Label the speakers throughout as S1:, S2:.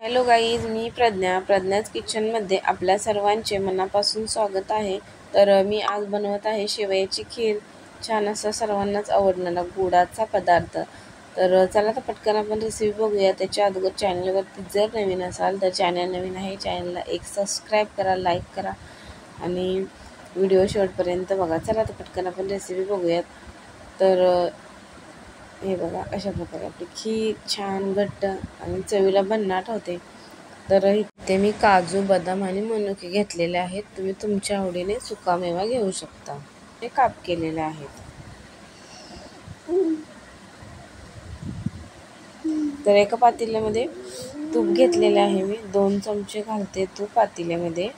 S1: Hello guys, मी प्रज्ञाच किचनमध्ये आपल्या सर्वांचे मनापासून स्वागत आहे. तर मी आज बनवत आहे शेवयाची खीर. छान असा सर्वांनाच आवडणारा गुळाचा पदार्थ. तर चला तर पटकन आपण रेसिपी बघूया. त्याच्या अगोदर चॅनलवरती जर नवीन असाल तर चॅनल नवीन आहे, चॅनलला एक सबस्क्राईब करा, लाईक करा आणि व्हिडिओ शेवटपर्यंत बघा. चला तर पटकन आपण रेसिपी बघूयात. तर हे बघा, अशा प्रकारे आपली खीर छान घट्ट आणि चवीला भन्नाट होते. तर इथे मी काजू, बदाम आणि मनुके घेतलेले आहेत. तुम्ही तुमच्या आवडीने सुकामेवा घेऊ शकता. हे काप केलेले आहेत. तर एका पातेल्यामध्ये तूप घेतलेले आहे. मी 2 चमचे घालते तूप पातेल्यामध्ये.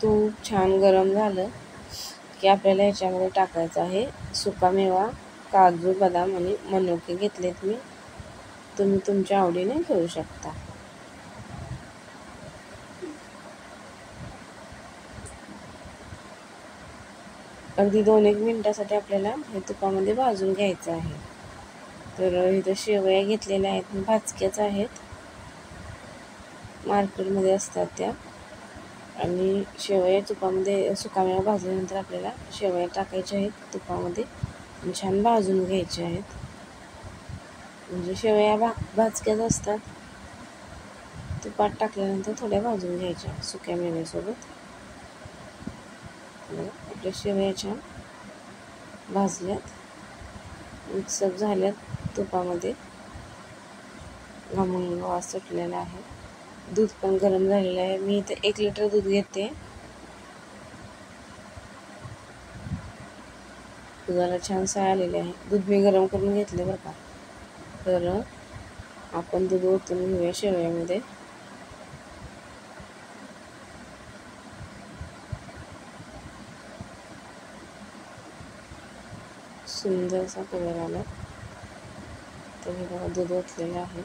S1: तूप छान गरम झालं की आपल्याला ह्याच्यामध्ये टाकायचं आहे सुकामेवा, काजू, बदाम आणि मनुके घेतलेत मी. तुम्ही तुमच्या आवडीने घेऊ शकता. अगदी 2-1 मिनिटासाठी आपल्याला हे तुपामध्ये भाजून घ्यायचं आहे. तर इथं शेवया घेतलेल्या आहेत, भाजक्याच आहेत, मार्केटमध्ये असतात त्या. आणि शेवया तुपामध्ये सुकामेवा भाजल्यानंतर आपल्याला शेवया टाकायच्या आहेत तुपामध्ये आणि छान भाजून घ्यायच्या आहेत. म्हणजे शेवया भाजक्याच असतात. तुपात टाकल्यानंतर थोड्या भाजून घ्यायच्या सुक्या मेव्यासोबत. आपल्या शेवया छान भाजल्यात, मिक्सअप झाल्यात तुपामध्ये. घामून वास सुटलेला आहे. दूध पण गरम झालेलं आहे. मी इथे 1 लिटर दूध घेते. दुधाला छान साय आलेली आहे. दूध मी गरम करून घेतले बरं का. तर आपण दूध ओतून घेऊया शेवयामध्ये. सुंदर असा कलर आला. तर हे बघा, दूध ओतलेलं आहे.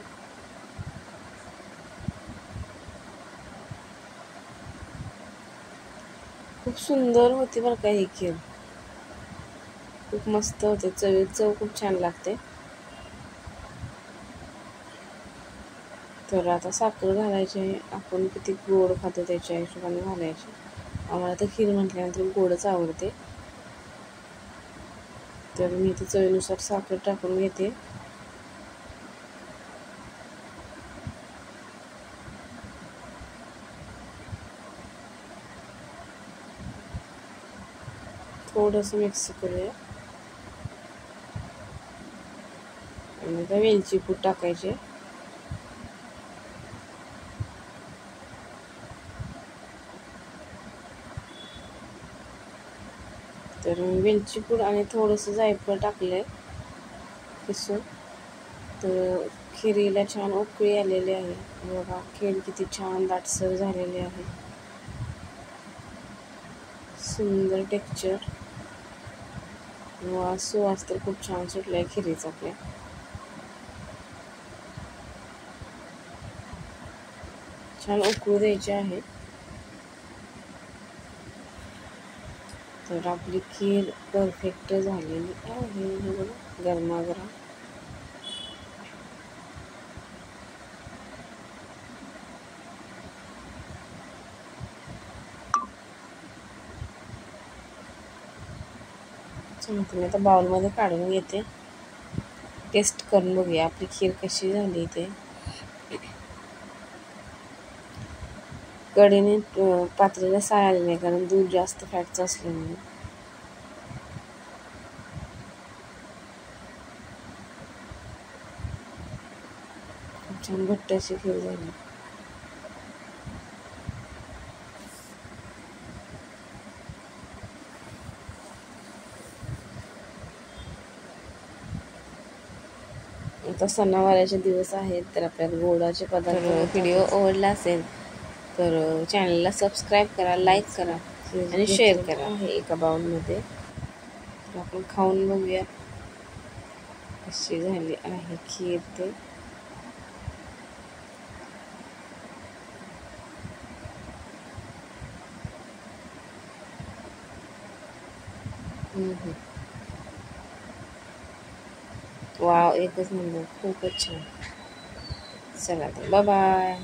S1: खूप सुंदर होती बरं का ही खीर. खूप मस्त होते. चव खूप छान लागते. तर आता साखर घालायची आहे. आपण किती गोड खातो त्याच्या हिशोबाने घालायची. आम्हाला तर खीर म्हटल्यानंतर गोडच आवडते. तर मी इथे चवीनुसार साखर टाकून घेते. थोडंसं मिक्स करूया. आणि आता वेलची पूड टाकायची. तर वेलची पूड आणि थोडंसं जायफळ टाकलंय किसून. तर खिरीला छान उकळी आलेली आहे. बघा, खीर किती छान दाटसर झालेली आहे. सुंदर टेक्स्चर, सुवास तर खूप छान सुटलाय खिरीचा आपल्या. छान उकळू द्यायची आहे. तर आपली खीर परफेक्ट झालेली आहे. गरमागरम. मी आता बाउलमध्ये काढून घेते. टेस्ट करून बघूया आपली खीर कशी झाली ते. कढईने पातेल्याला साय आली नाही, कारण दूध जास्त फॅटचं असल्यामुळे. खूप छान घट्ट अशी खीर झाली. आता सणावाराचे दिवस आहेत, तर आपल्याला गोडाचे पदार्थ. व्हिडिओ आवडला असेल तर चॅनलला सबस्क्राईब करा, लाईक करा आणि शेअर करा. आहे एका बाउलमध्ये. तर आपण खाऊन बघूया कशी झाली आहे खीर ते. वाव, एकच नंबर, खूपच छान. चला तर बाय बाय.